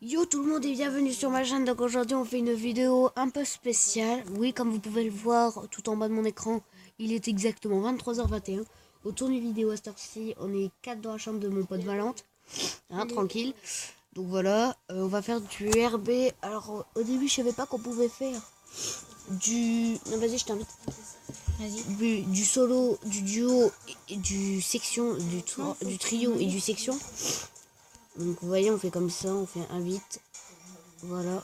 Yo tout le monde et bienvenue sur ma chaîne. Donc aujourd'hui on fait une vidéo un peu spéciale. Oui, comme vous pouvez le voir tout en bas de mon écran, il est exactement 23h21. Autour d'une vidéo à cette heure-ci, on est 4 dans la chambre de mon pote Valente. Hein, tranquille. Donc voilà, on va faire du RB. Alors au début je savais pas qu'on pouvait faire du... Non vas-y je t'invite. Du solo, du duo, et du section, du trio et du section. Donc vous voyez, on fait comme ça, on fait un 8. Voilà.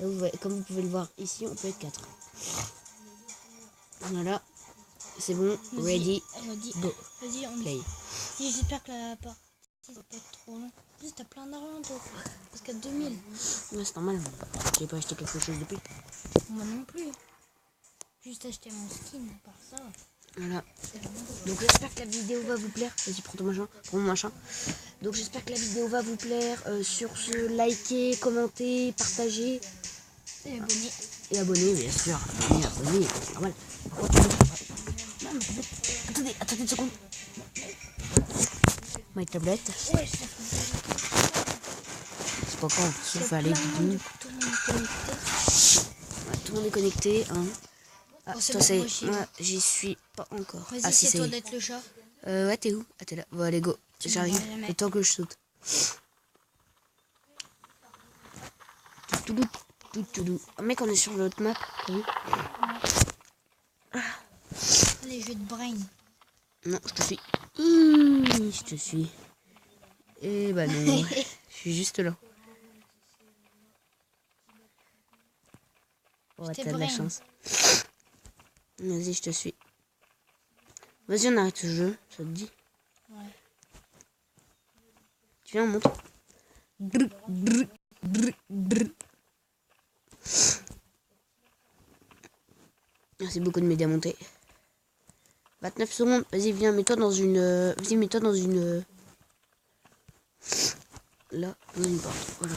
Et vous voyez, comme vous pouvez le voir ici, on peut être 4. Voilà. C'est bon. Ready. Go. Vas-y, on play. J'espère que la partie va pas être trop long. En plus, t'as plein d'argent, toi. Parce qu'à 2000. Ouais, c'est normal. J'ai pas acheté quelque chose depuis. Moi non plus. Juste acheter mon skin, à part ça. Voilà. Donc j'espère que la vidéo va vous plaire. Vas-y, prends ton machin. Prends mon machin. Donc j'espère que la vidéo va vous plaire. Sur ce, likez, commentez, partagez. Et abonner. Et abonnez, bien sûr. Abonnez. Normal. Non, mais attendez une seconde. Ma tablette. Ouais, c'est pas quand on fait aller vidéo. Tout le monde est connecté. Hein. Ah, oh, toi, c'est... Moi, j'y suis pas encore. Vas-y, ah, si, c'est toi d'être le chat. Ouais, t'es où? Ah, t'es là. Bon, allez, go. J'arrive. Le temps que je saute. Oh, mec, on est sur l'autre map. Oui. Les jeux de brain. Non, je te suis. Je te suis. Eh bah non. Je suis juste là. Oh, t'as de la chance. Vas-y, je te suis. Vas-y, on arrête ce jeu, ça te dit? Ouais. Tu viens, on monte. Merci beaucoup de m'aider à monter. 29 secondes. Vas-y, viens, mets-toi dans une... Vas-y, mets-toi dans une... Là, dans une porte. Voilà.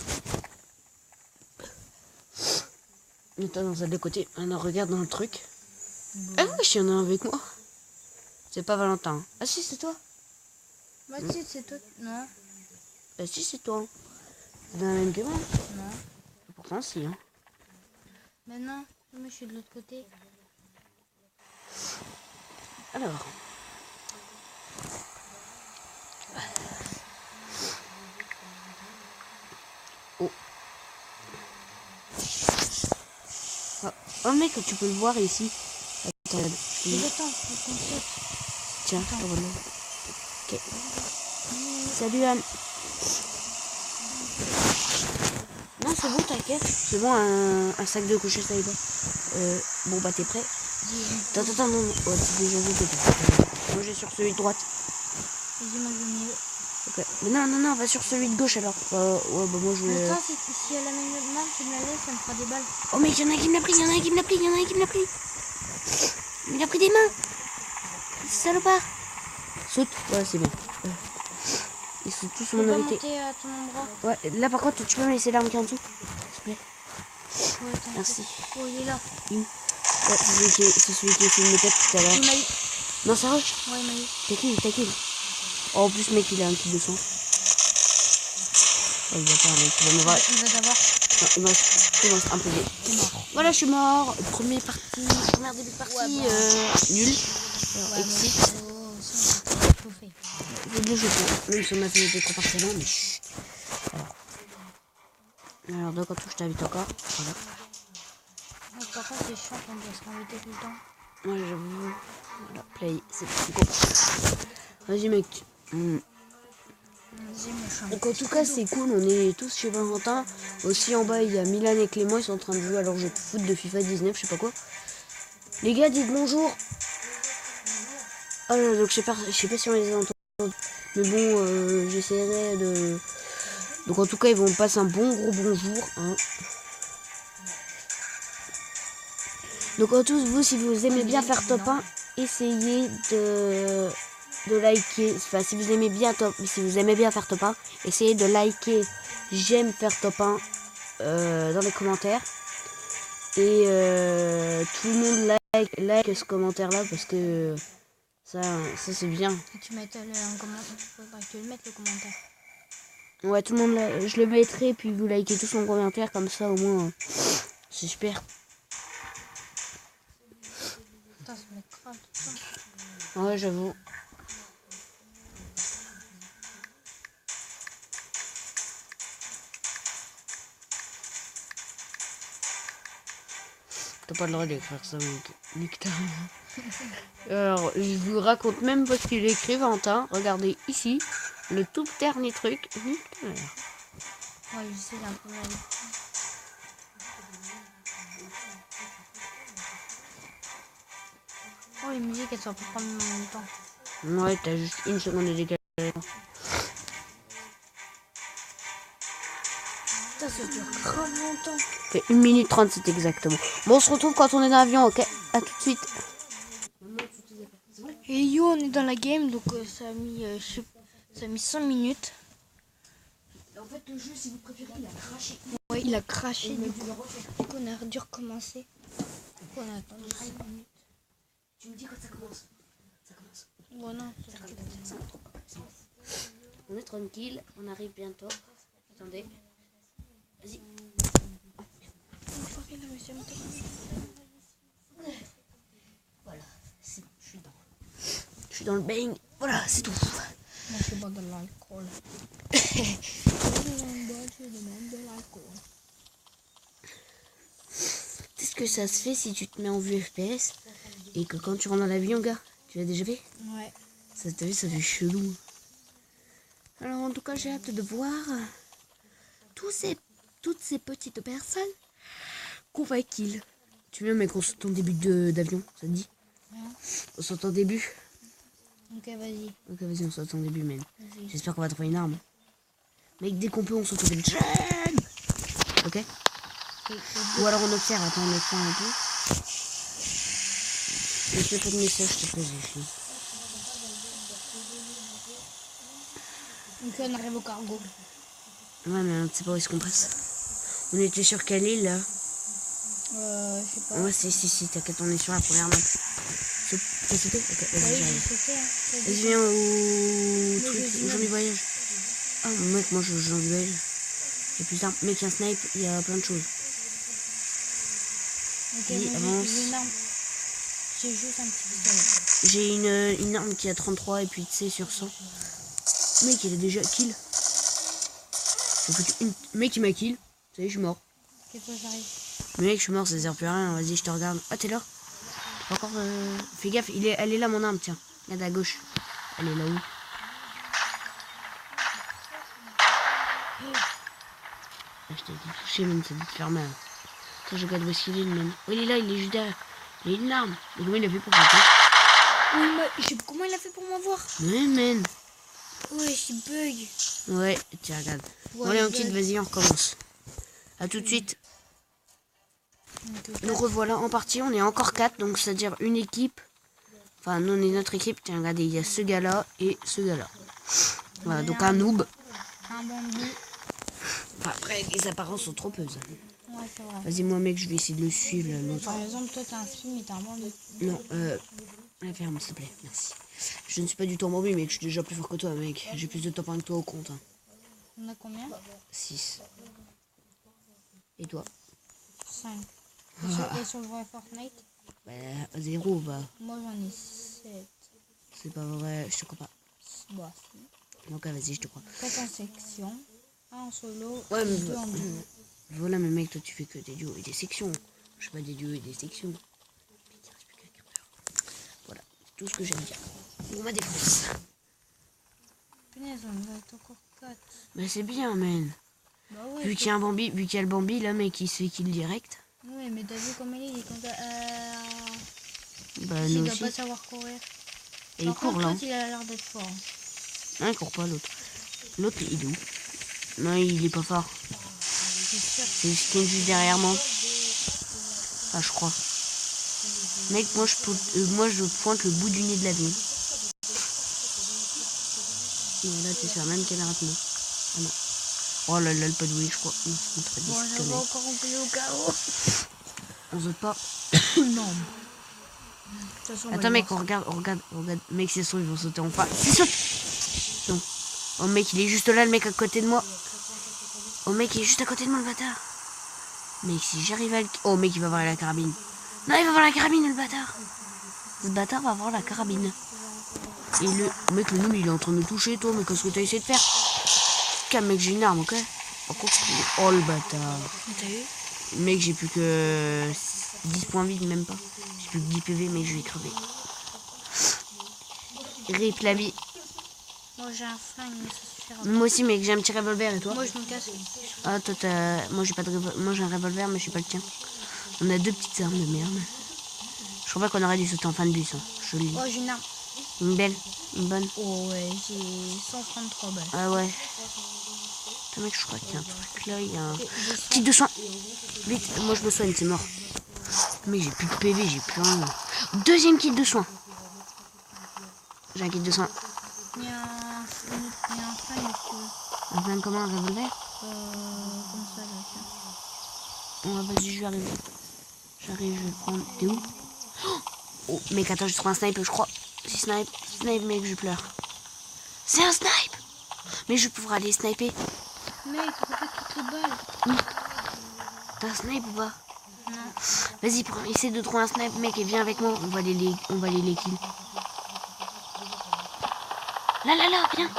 Mets-toi dans celle de côté. Maintenant, regarde dans le truc. Ah oui, il y en a un avec moi. C'est pas Valentin. Ah si, c'est toi. Bah si, c'est toi. Non. Ah si, c'est toi. C'est dans la même que moi. Non. Pourtant, si. Hein. Bah non, moi je suis de l'autre côté. Alors. Oh. Oh mec, tu peux le voir ici. Attends, Attends, tiens, voilà. Ok. Salut Anne. Non, c'est bon, t'inquiète. C'est bon, un sac de coucher, ça y va. Bon, bah, t'es prêt? Attends, non. Oh, c'est déjà vu. Moi, j'ai sur celui de droite. Vas-y, moi je vais mieux. Ok. Mais non, va sur celui de gauche alors. Ouais, bah, moi je vais. Attends, si elle a la même main, tu me la laisses, ça me fera des balles. Oh, mais il y en a qui me l'a pris, Il a pris des mains. Salopard. Saute. Ouais, c'est bien. Ils sont tous mon invité. Monter à ton endroit. Ouais, là par contre, tu peux me laisser l'arme qui est en dessous, s'il te plaît. Ouais, merci. Oh, il est là. Ouais, c'est celui qui a fait une tête tout à l'heure. Non, sérieux? Ouais, il m'a eu. T'as qui Oh, en plus, mec, il a un petit de sang. Oh, il va pas, mec, il va me voir. Il va t'avoir. Non, il me reste un peu de... Voilà, je suis mort. Première début de partie, nul. Alors, exit. Faut bien chauffer. Même si on a fait des 3 parties là, mais chut. Alors, donc, en tout, je t'invite encore. Voilà. Par contre, c'est chiant qu'on doit se réinviter tout le temps. Ouais, j'avoue. Voilà, play, c'est go. Vas-y, mec. Donc, en tout cas, c'est cool. On est tous chez Valentin. Aussi, en bas, il y a Milan et Clément. Ils sont en train de jouer alors je foot de FIFA 19, je sais pas quoi. Les gars, dites bonjour. Oh là, donc, je sais pas si on les a entendus. Mais bon, j'essaierai de... Donc, en tout cas, ils vont passer un bon gros bonjour. Hein. Donc, en tous, vous, si vous aimez bien faire top 1, essayez de liker. Enfin, si vous aimez bien faire top 1, essayez de liker j'aime faire top 1 dans les commentaires. Et tout le monde like ce commentaire là parce que ça c'est bien. Et tu mets un commentaire, tu le mettes le commentaire. Ouais, tout le monde, je le mettrai, puis vous likez tous en commentaire, comme ça, au moins, c'est super. Putain, ça m'écrase tout ça. Ouais, j'avoue. T'as pas le droit d'écrire ça, mec. Nectar. Alors, je vous raconte même pas ce qu'il écrit, Valentin. Regardez ici, le tout dernier truc. Nectar. Ouais, je sais, il a un peu mal. Oh, les musiques, elles sont pas prendre en même temps. Ouais, t'as juste une seconde de décalage. Putain, ça dure grave longtemps. Fait 1 minute 37 exactement. Bon, on se retrouve quand on est dans l'avion, ok? À tout de suite. Et yo, on est dans la game, donc ça a mis 5 minutes. En fait, le jeu, si vous préférez, il a craché. Ouais, il a craché. Du coup, on a dû recommencer. On a attendu 5 minutes. Tu me dis quand ça commence. Ça commence. Bon, non. On est tranquille, on arrive bientôt. Attendez. Vas-y. Voilà, c'est bon, je suis dedans. Je suis dans le bang. Voilà, c'est tout. Moi, je bois de l'alcool. Qu'est-ce que ça se fait si tu te mets en vue FPS et que quand tu rentres dans l'avion, gars, tu l'as déjà fait? Ouais. Ça t'a vu, ça fait chelou. Alors en tout cas, j'ai hâte de voir toutes ces petites personnes qu'on va kill. Tu veux, mec, on saute en début d'avion, ça te dit? Hein? On saute en début. Ok, vas-y. Ok, vas-y, on saute en début, man. Vas-y. J'espère qu'on va trouver une arme. Mec, dès qu'on peut, on saute au début. Ok? Ou alors on observe, attends, on observe un peu. Laisse-moi pas de message, s'il te plaît, j'ai fini. Donc on arrive au cargo. Ouais, mais on ne sait pas où est-ce qu'on passe. On était sur quelle île, là? Je sais pas. Ouais, si, t'inquiète, on est sur la première map. T'as sauté? Ok, vas-y, Oui, j'arrive. j'ai sauté. Hein. Vas-y, viens au truc, au genre du voyage. Ah, mec, moi, je joue au genre du voyage. Il y a plus d'armes. Mec, il y a un snipe, il y a plein de choses. Ok, Vas-y, moi, avance. j'ai une arme. J'ai juste un petit pistolet. J'ai une arme qui a 33 et puis tu sais sur 100. Mec, il a déjà kill. Mec, il m'a kill. Ça y est, je suis mort. Ok, toi, j'arrive. Mec, je suis mort, ça sert plus à rien. Vas-y, je te regarde. Ah, t'es là? T'es encore. Fais gaffe, elle est là, mon arme, tiens. Regarde à gauche. Elle est là-haut. Ah, je t'ai dit toucher, même, ça dit de faire mal. Attends, je regarde où est-ce qu'il est, le man. Oh, il est là, il est juste derrière. Il a une arme. Mais comment il a fait pour rater? Comment il a fait pour m'avoir? Ouais, man. Ouais, je bug. Ouais, tiens, regarde. Ouais, bon, allez, on bug. quitte, vas-y, on recommence. A tout de suite. Nous revoilà en partie, on est encore 4, donc c'est-à-dire une équipe. Enfin, nous on est notre équipe. Tiens, regardez, il y a ce gars-là et ce gars-là. Voilà, donc un noob. Un bambi. Enfin, après, les apparences sont trompeuses. Ouais, c'est vrai. Vas-y, moi, mec, je vais essayer de le suivre, l'autre. Par exemple, toi, t'as un skin, mais t'as un bambi. Non, ferme, s'il te plaît, merci. Je ne suis pas du tout en bambi, mec, je suis déjà plus fort que toi, mec. J'ai plus de top 1 que toi au compte. Hein. On a combien? 6. Et toi? 5. Et sur le vrai Fortnite? Bah, 0, bah. Moi, j'en ai 7. C'est pas vrai, je te crois pas. Bah, Donc, vas-y, je te crois. 4 en section, 1 en solo, Ouais, mais 2 en duo. Voilà, mais mec, toi, tu fais que des duos et des sections. Je fais pas des duos et des sections. Voilà, c'est tout ce que j'aime dire. Pour ma défense. Punaise, on va être encore 4. Mais c'est bien, man. Bah ouais. Vu qu'il y a un Bambi, vu qu'il y a le Bambi, là, mec, il se fait kill direct. Ouais, mais t'as vu comme il est quand Bah, il nous doit aussi. pas savoir courir. Et il Par court, contre, là. l'autre, il a l'air d'être fort. Non, il court pas, l'autre. L'autre, il est où? Non, il est pas fort. C'est juste qu'il est juste derrière moi. Ah, je crois. Mec, moi, je pointe le bout du nez de l'avion. Là, t'es sur la même caméra que moi. Ah non. Oh là là, le padouille, je crois. Non, c'est très Bon, on va encore remplir au chaos. On saute pas. Non. Attends, mec, on regarde. Mec, c'est sûr, ils vont sauter en face. C'est sûr. Non. Oh mec, il est juste là, le mec à côté de moi. Oh mec, il est juste à côté de moi, le bâtard. Mec, si j'arrive à le... Oh mec, il va avoir la carabine. Non, il va avoir la carabine, le bâtard. Ce bâtard va avoir la carabine. Et le mec, le noob, il est en train de me toucher, toi. Mais qu'est-ce que t'as essayé de faire? Calme, mec, j'ai une arme, ok? Oh, le bâtard. T'as eu? Mec, j'ai plus que 10 points vides, même pas. J'ai plus que 10 PV, mec, je vais crever. Rip la vie. Moi j'ai un flingue, mais ça suffira. Moi aussi, mec, j'ai un petit revolver, et toi? Moi je me casse. Ah, toi, t'as... Moi, j'ai pas de Moi, j'ai un revolver, mais je sais pas le tien. On a deux petites armes de merde. Je crois pas qu'on aurait dû sauter en fin de bus, hein. Je le dis. Oh, j'ai une arme. Une belle, une bonne. Oh ouais, j'ai 133 balles. Ah ouais. Putain, mec, je crois qu'il y a un truc là, il y a un... Kit de soin. Vite, moi je me soigne, c'est mort. Mec, j'ai plus de PV, j'ai plus rien. Deuxième kit de soin. J'ai un kit de soin. Il y a un flingue, si tu veux. Un flingue comment, un revolver? Comme ça, là, tiens. Oh, vas-y, je vais arriver. J'arrive, je vais le prendre. T'es où? Oh, mec, attends, je trouve un snipe, je crois. C'est snipe, mec, je pleure. C'est un snipe! Mais je vais pouvoir aller sniper. Mec, pourquoi toutes les balles? T'as un snipe ou pas? Non. Vas-y, essaie de trouver un snipe, mec, et viens avec moi. On va aller les kills. Là, viens.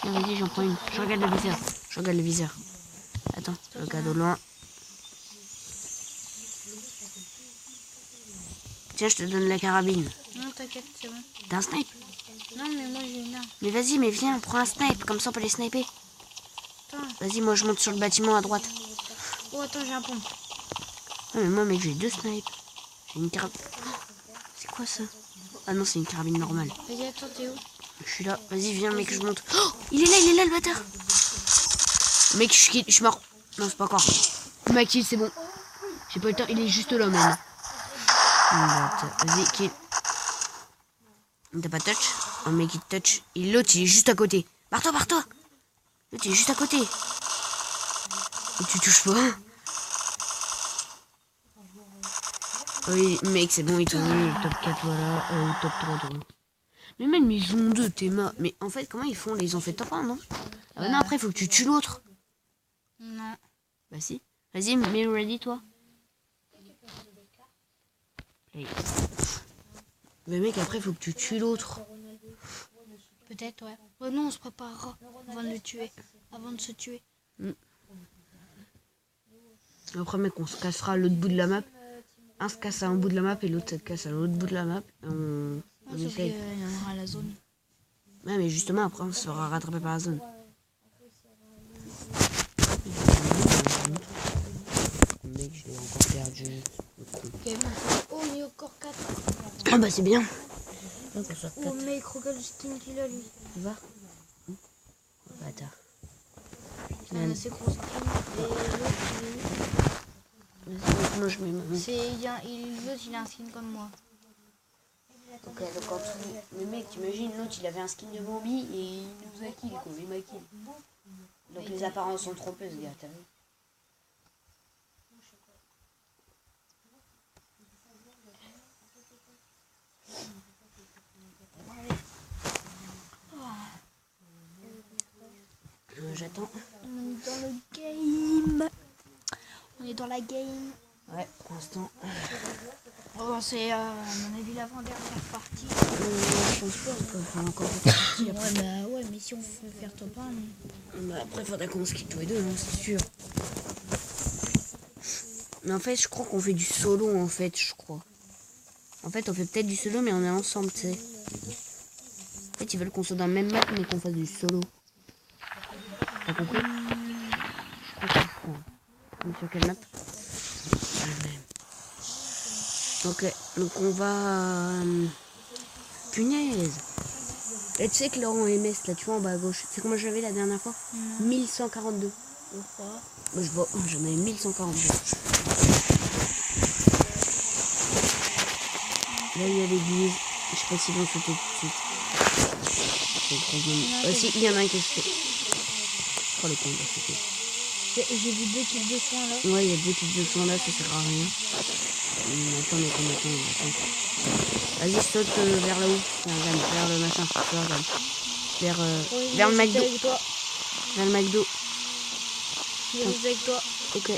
Viens, vas-y, j'en prends une. Je regarde le viseur. Attends, je regarde au loin. Tiens, je te donne la carabine. Non, t'inquiète, c'est bon. T'as un snipe? Non, mais moi j'ai une arme. Mais vas-y, mais viens, prends un snipe, comme ça on peut les sniper. Attends. Vas-y, moi je monte sur le bâtiment à droite. Oh, attends, j'ai un pompe. Ah, mais moi, mec, j'ai deux snipes. J'ai une carabine. C'est quoi ça? Ah non, c'est une carabine normale. Vas-y, attends, t'es où? Je suis là. Vas-y, viens, mec, je monte. Oh, il est là, le bâtard. Mec, je suis mort. Non, c'est pas encore. Ma kill, c'est bon. J'ai pas le temps, il est juste là, même. Vas-y, kill. T'as pas touch? Oh, mec, il touch. Et l'autre, il est juste à côté. Barre-toi. L'autre, il est juste à côté. Et tu touches pas. Oui, mec, c'est bon, ils sont venus. Top 4, voilà. Top 3, toi. Mais même, ils ont deux, t'es mort. Mais en fait, comment ils font? Ils ont fait top 1, non? Ah bah non, après, il faut que tu tues l'autre. Non. Bah si. Vas-y, mets ready, toi. Play. Mais mec, après, il faut que tu tues l'autre. Peut-être, ouais. Oh non, on se préparera avant de le tuer. Avant de se tuer. Après, mec, on se cassera à l'autre bout de la map. Un se casse à un bout de la map et l'autre se casse à l'autre bout de la map. Et on Sauf essaye. qu'il y en aura à la zone. Ouais, mais justement, après, on se fera rattraper par la zone. Mec, je l'ai encore perdu. Ok, bon. Oh, on est encore 4. Ah bah, c'est bien. Oh, mec, regarde le skin qu'il a, lui. Tu vas? Bâtard. C'est un assez gros skin. Et l'autre, Moi, je mets ma main. l'autre, il a un skin comme moi. Ok, donc en dessous. Mais mec, t'imagines, l'autre, il avait un skin de Bambi et il nous a kill, quoi. Il m'a kill. Donc les apparences sont trompeuses, gars, t'as vu? J'attends. On est dans le game. On est dans la game. Ouais, pour l'instant. Oh, c'est à mon avis l'avant-dernière partie. Je pense pas qu'on va faire encore une partie. Ouais, bah ouais, mais si on veut faire top 1. Bah, après, il faudra qu'on se quitte tous les deux, hein, c'est sûr. Mais en fait, je crois qu'on fait du solo, en fait, je crois. En fait, on fait peut-être du solo, mais on est ensemble, tu sais. En fait, ils veulent qu'on soit dans le même map, mais qu'on fasse du solo. T'as compris? Je crois qu'on comprend. On est sur quelle map? Ok, donc on va... Punaise! Et tu sais que là en MS, là, tu vois, en bas à gauche, c'est comment j'avais la dernière fois? 1142. Pourquoi? Moi, je vois, j'en avais 1142. Là, il y a l'église. Je sais pas s'ils vont sauter tout de suite. Si, il y en a un qui est sauté. Oh, le con, il a sauté. J'ai vu 2 types de soins là. Ouais, il y a 2 types de soins là, ça sert à rien. Attends. Vas-y, saute vers là-haut. Vers le machin, regarde. vers, Oui, vers le je vais McDo. avec toi. Vers le McDo. Je vais avec toi. Ok.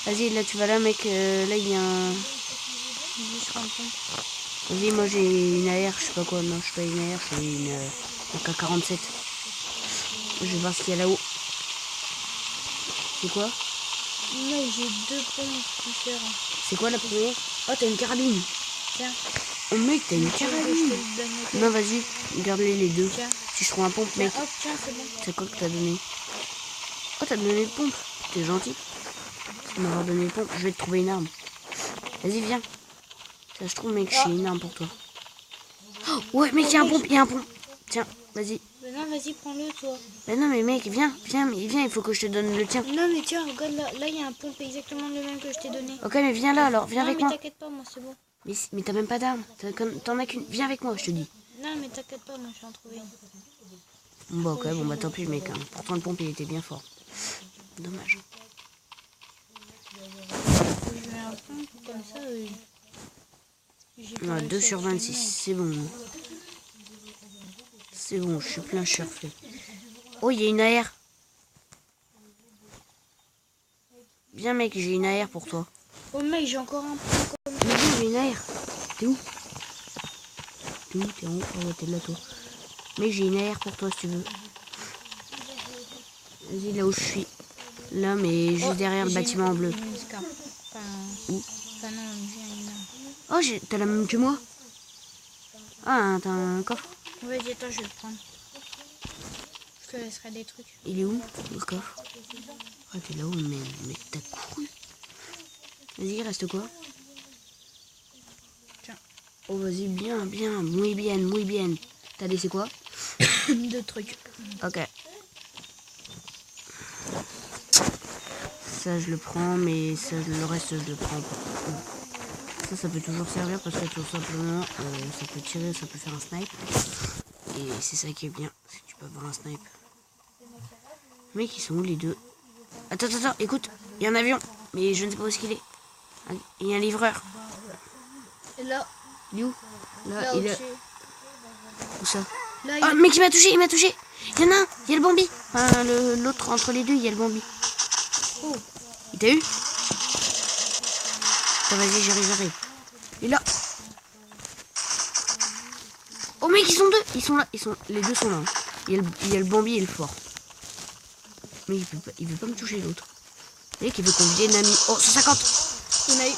Vas-y, là tu vas là, mec. Là il y a un. Je serai en pompe. Vas-y, moi j'ai une AR, je sais pas quoi. Non, je suis pas une AR, j'ai une AK-47. Je vais voir ce qu'il y a là-haut. C'est quoi? Mais j'ai 2 pompes différents. C'est quoi la première? Oh, t'as une carabine. Tiens. Oh mec, t'as une Je te carabine. le donne, ok. Non, vas-y, garde-les les deux. Tiens. Si je trouve un pompe, mec. Tiens, hop, tiens, c'est bon. C'est quoi que t'as donné? Oh, t'as donné le pompe. T'es gentil. Tu m'avoir donné le pompe. Je vais te trouver une arme. Vas-y, viens. Ça, je trouve, mec, j'ai une arme pour toi. Oh, ouais, mec, il y a un pompe, il y a un pompe. Tiens, vas-y. Mais non, vas-y, prends-le, toi. Mais non, mais mec, viens, il faut que je te donne le tien. Non, mais tiens, regarde, là, il y a un pompe exactement le même que je t'ai donné. Ok, mais viens là, alors, viens Non, avec mais moi. t'inquiète pas, moi, c'est bon. Mais t'as même pas d'arme. T'en as qu'une. Viens avec moi, je te dis. Non, mais t'inquiète pas, moi, je vais en trouver une. Bon, bah, ok, bon, bah, tant pis, mec. Hein. Pourtant, le pompe, il était bien fort. Dommage. Je mets un pompe, comme ça, j'ai pas Ah, réussi 2 à sur tuer le 26, mec. c'est bon. C'est bon, je suis plein, je suis refait. Oh, il y a une AR. Viens, mec, j'ai une AR pour toi. Oh, mec, j'ai encore un pompe comme Mais viens, j'ai une AR. T'es où? T'es où? T'es en haut? Oh, ouais, t'es là, toi. Mec, j'ai une AR pour toi, si tu veux. Vas-y, là où je suis. Là, mais juste derrière le bâtiment en bleu. Une scarpe. Enfin, Où? enfin, non, j'ai une arme. Oh, t'as la même que moi? Ah, t'as un coffre? Vas-y, attends, je vais le prendre. Je te laisserai des trucs. Il est où, le coffre? Ah, t'es là-haut, mais t'as couru. Vas-y, reste quoi? Tiens. Oh, vas-y, bien, bien, muy bien, muy bien. T'as laissé quoi? 2 trucs. Ok. Ça, je le prends, mais ça, le reste, je le prends pas. Ça peut toujours servir parce que tout simplement, ça peut tirer, ça peut faire un snipe. Et c'est ça qui est bien, c'est que tu peux avoir un snipe. Mec, ils sont où les deux? Attends, écoute, il y a un avion, mais je ne sais pas où est-ce qu'il est. Il y a un livreur. Et là, Il est où? là il est... au-dessus. Où ça? Là, Ah, mec, il m'a touché, il m'a touché. Il y en a un, il y a le Bambi. Enfin, l'autre, entre les deux, il y a le Bambi. Oh. Il t'a eu? Attends, vas-y, j'arrive. Il est là. Oh mec, ils sont deux. Ils sont là. Les deux sont là. Il y a le Bambi et le fort. Mais il veut pas me toucher l'autre. Mec, il veut qu'on vienne amis. Oh, 150. On a eu.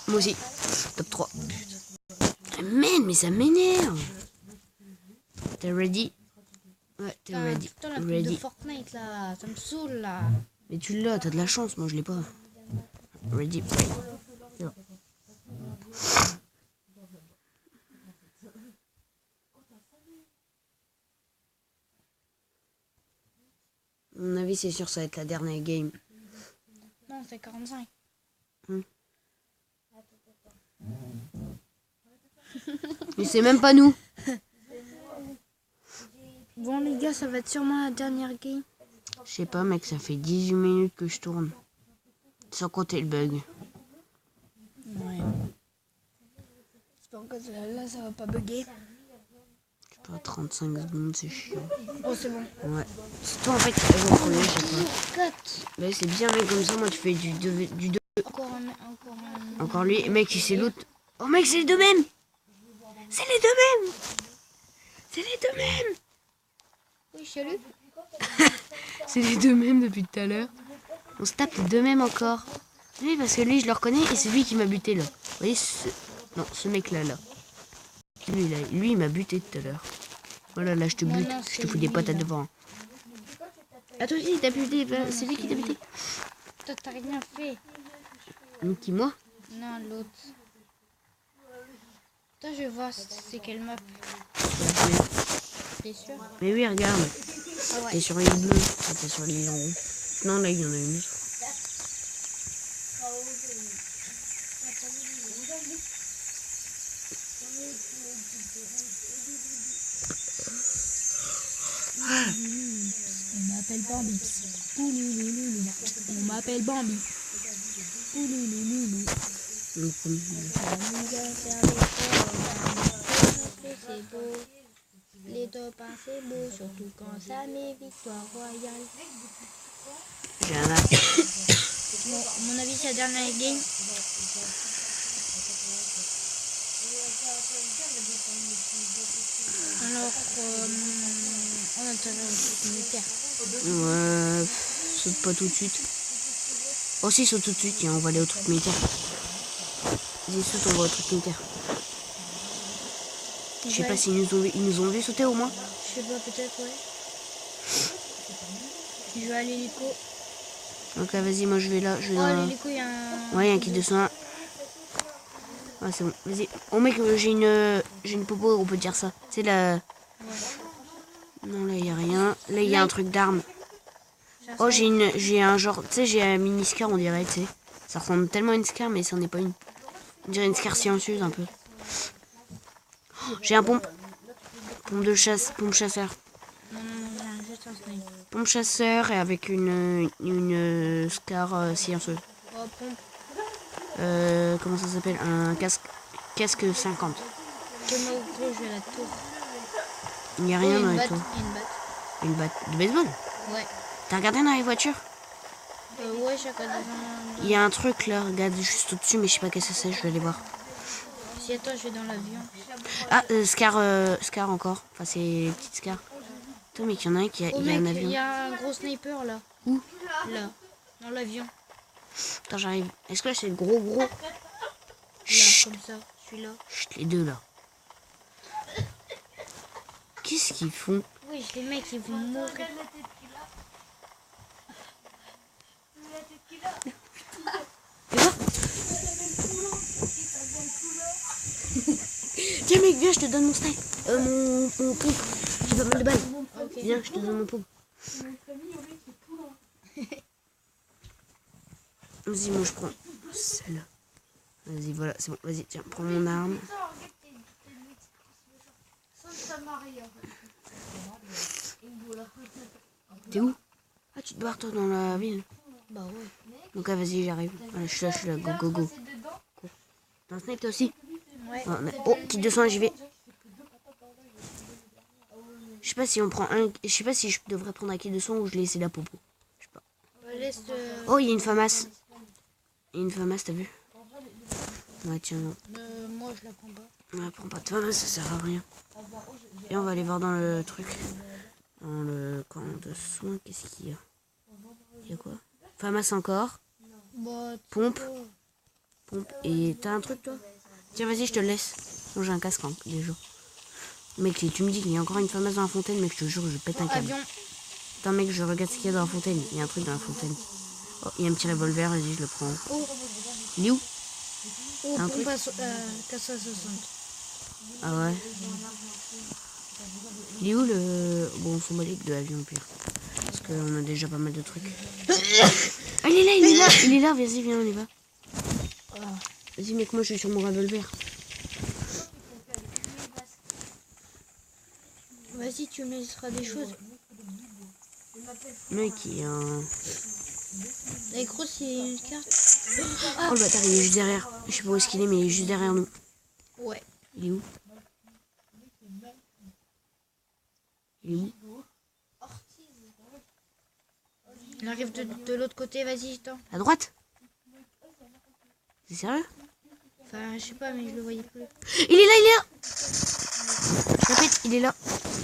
Moi aussi. Top 3. Man, mais ça m'énerve. T'es ready? Ouais, t'es ready. Putain, la pub de Ready. Fortnite là, ça me saoule là. Mais tu l'as, t'as de la chance. Moi, je l'ai pas. Ready. C'est bon. À mon avis, c'est sûr, ça va être la dernière game. Non, c'est 45. Mais c'est même pas nous. Bon les gars, ça va être sûrement la dernière game. Je sais pas, mec, ça fait 18 minutes que je tourne. Sans compter le bug. Ouais. J'espère que là, ça va pas bugger. Je sais pas, 35 secondes, c'est chiant. Oh, c'est bon. Ouais. C'est toi, en fait, qui fais en premier, je sais pas. 4. Mais c'est bien, mec, comme ça, moi, tu fais du 2. Encore lui. Mec, c'est l'autre. Oh, mec, c'est les deux mêmes. C'est les deux mêmes. C'est les deux mêmes. Oui, salut. C'est les deux mêmes depuis tout à l'heure. On se tape les deux mêmes encore. Oui, parce que lui, je le reconnais et c'est lui qui m'a buté là. Vous voyez, ce mec-là, là. Lui, il m'a buté tout à l'heure. Voilà, là, je te bute. non, Je te fous des patates devant. Ah, toi aussi, t'as buté. C'est lui qui t'a buté. Toi, t'as rien fait. Qui, moi? Non, l'autre. Toi, je vois c'est quelle map. T'es sûr? Mais oui, regarde. Ah ouais. T'es sur l'île bleue. T'es sur l'île en rouge. Non, là, il y en a une autre. On m'appelle Bambi. Ouloulouloulou. On m'appelle Bambi. Ouloulouloulou. Donc, L'anniversaire des frères, c'est beau. Les top 1 c'est beau, surtout quand ça met victoire royale. J'ai un as. Bon, à mon avis, c'est la dernière game. Alors, on entend le militaire. Ouais, saute pas tout de suite. Oh si, saute tout de suite, tiens, on va aller au truc militaire. Vas-y, saute, on va au truc militaire. Je sais pas s'ils nous ont vu sauter au moins. Je sais pas, peut-être, ouais. Je vais à l'hélico. Ok, vas-y, moi je vais là. Je vais Oh, dans... l'hélico, il y a un... Ouais, il y a un kit de soin. Ah, c'est bon, vas-y. Oh mec, j'ai une popo, on peut dire ça. C'est la... Ouais. Non, là, il y a rien. Là, il y a un truc d'arme. Ça Oh, sent- j'ai un genre... Tu sais, j'ai un mini scar, on dirait, tu sais. Ça ressemble tellement à une scar, mais ça n'est pas une... On dirait une scar silencieuse, un peu. Oh, j'ai un pompe. Pompe de chasse, pompe chasseur. Non, juste un snipe. Pompe chasseur et avec une scar silencieuse. Oh, pompe. Comment ça s'appelle? Un casque 50. Que moi, gros, je vais à la tour. Il n'y a rien Oh, dans une les batte. tours. Il y a une batte. Une batte de baseball? Ouais. T'as regardé dans les voitures? Ouais, j'ai regardé Il y a un truc là, regarde juste au-dessus, mais je sais pas qu'est-ce que c'est, je vais aller voir. Si, attends, je vais dans l'avion. Ah, Scar encore. Enfin, c'est les petites Scar. Attends, mec, il y en a un qui a, Oh, il y a un mec, avion. il y a un gros sniper là. Où? Là. Dans l'avion. Attends, j'arrive. Est-ce que là, c'est le gros? Là, Chut, comme ça. Celui-là. chut, les deux là. Qu'est-ce qu'ils font? Oui, les mecs, ils vont mourir. Tiens, mec, viens, je te donne mon snipe. Mon pompe. J'ai pas mal de balles. Ok. Viens, je te donne mon pompe. Vas-y, moi je prends celle-là. Vas-y, voilà, c'est bon. Vas-y, tiens, prends mon arme. T'es où? Ah, tu te barres toi dans la ville. Bah ouais. Donc, ah, vas-y, j'arrive. Voilà, je suis là, go. T'as un snipe toi aussi? Ouais. Oh, kit de soin, j'y vais. Je sais pas si on prend un. Je sais pas si je devrais prendre un kit de soin ou je laisser la popo. Je sais pas. Laisse. Oh, il y a une famasse. Il y a une famasse, t'as vu? Ouais, tiens, non. Moi, je la prends pas. Ouais, prends pas de famasse, ça sert à rien. Et on va aller voir dans le truc. Dans le camp de soins, qu'est-ce qu'il y a? Il y a quoi? Famasse encore. Bah, Pompe. Pompe. Et t'as un truc toi? Tiens, vas-y, je te le laisse. Bon, j'ai un casque déjà. Mec, tu me dis qu'il y a encore une famasse dans la fontaine, mec, je te jure, je pète un câble. avion. Attends, mec, je regarde ce qu'il y a dans la fontaine. Il y a un truc dans la fontaine. Oh, il y a un petit revolver, vas-y, je le prends. Oh, Il est où? oh, Un pompe truc. à 460. Ah ouais. Il est où le... Bon, on s'en bat de l'avion, au pire. Parce qu'on a déjà pas mal de trucs. Ah, il est là, vas-y, viens, on y va. Vas-y, mec, moi, je suis sur mon revolver. Vas-y, tu me laisseras des choses. Mec, il y a un... Et gros, c'est une carte. Oh, le bâtard, il est juste derrière. Je sais pas où est-ce qu'il est, mais il est juste derrière nous. Ouais. Il est où? Il est où? On arrive de l'autre côté, vas-y, attends. À droite? C'est sérieux? Enfin, je sais pas, mais je le voyais plus. Il est là! Je répète, il est là.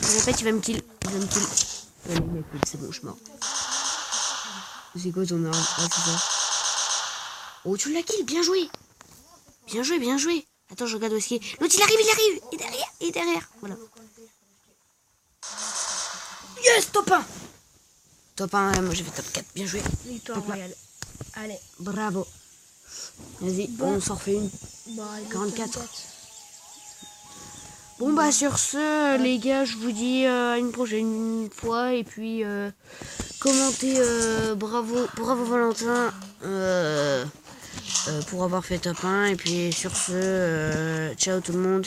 Je répète, il va me kill. Allez, mec, c'est bon, je suis mort. C'est quoi ton arme? Ah, c'est ça. Oh, tu l'as kill, bien joué. Bien joué. Attends, je regarde où est-ce qu'il est. L'autre, il arrive. Il est derrière. Voilà. Yes, top 1. Top 1, moi j'ai fait top 4. Bien joué. Victoire Top là. royale. Allez. Bravo. Vas-y, Bon. on s'en refait une. Bah, 44. Bon bah sur ce les gars, je vous dis à une prochaine fois et puis commentez bravo Valentin pour avoir fait top 1 et puis sur ce ciao tout le monde